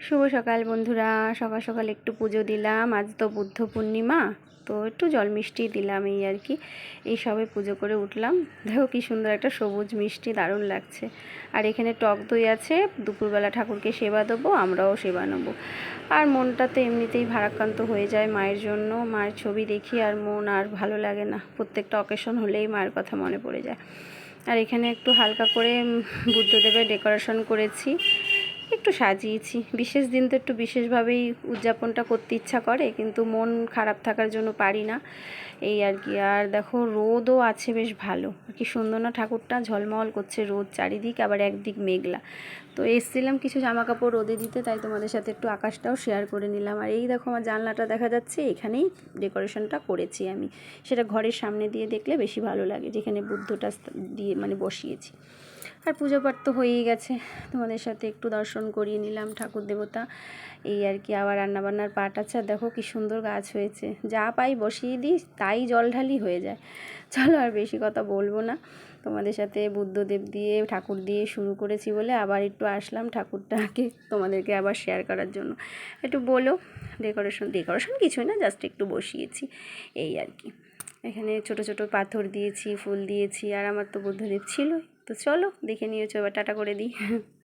শুভ সকাল বন্ধুরা। সকাল সকাল একটু পুজো দিলাম। আজ তো বুদ্ধ পূর্ণিমা, তো একটু জল মিষ্টি দিলাম এই আর কি। এই সবে পুজো করে উঠলাম। দেখো কি সুন্দর একটা সবুজ মিষ্টি, দারুণ লাগছে। আর এখানে টক দই আছে, দুপুরবেলা ঠাকুরকে সেবা দেবো, আমরাও সেবা নেবো। আর মনটা তো এমনিতেই ভারাক্রান্ত হয়ে যায় মায়ের জন্য। মায়ের ছবি দেখি আর মন আর ভালো লাগে না। প্রত্যেকটা অকেশন হলেই মায়ের কথা মনে পড়ে যায়। আর এখানে একটু হালকা করে বুদ্ধদেবের ডেকোরেশন করেছি, একটু সাজিয়েছি। বিশেষ দিন তো একটু বিশেষভাবেই উদযাপনটা করতে ইচ্ছা করে, কিন্তু মন খারাপ থাকার জন্য পারি না এই আর কি। আর দেখো রোদও আছে বেশ ভালো, কি সুন্দর না ঠাকুরটা, ঝলমল করছে রোদ চারিদিক, আবার একদিক মেঘলা। তো এসছিলাম কিছু জামা কাপড় রোদে দিতে, তাই তোমাদের সাথে একটু আকাশটাও শেয়ার করে নিলাম। আর এই দেখো আমার জানলাটা দেখা যাচ্ছে, এখানেই ডেকোরেশনটা করেছি আমি। সেটা ঘরের সামনে দিয়ে দেখলে বেশি ভালো লাগে, যেখানে বুদ্ধটা দিয়ে মানে বসিয়েছি। আর পুজো পাঠ তো হয়েই গেছে, তোমাদের সাথে একটু দর্শন করিয়ে নিলাম ঠাকুর দেবতা এই আর কি। আবার রান্নাবান্নার পাট আছে। আর দেখো কি সুন্দর গাছ হয়েছে, যা পাই বসিয়ে দিই, তাই জল ঢালি হয়ে যায়। চলো আর বেশি কথা বলবো না। তোমাদের সাথে বুদ্ধদেব দিয়ে ঠাকুর দিয়ে শুরু করেছি বলে আবার একটু আসলাম ঠাকুরটাকে তোমাদেরকে আবার শেয়ার করার জন্য। একটু বলো, ডেকোরেশন কিছুই না, জাস্ট একটু বসিয়েছি এই আর কি। এখানে ছোট ছোট পাথর দিয়েছি, ফুল দিয়েছি, আর আমার তো বুদ্ধদেব ছিলই। তো চলো দেখে নিয়েছো, এবার টাটা করে দিই।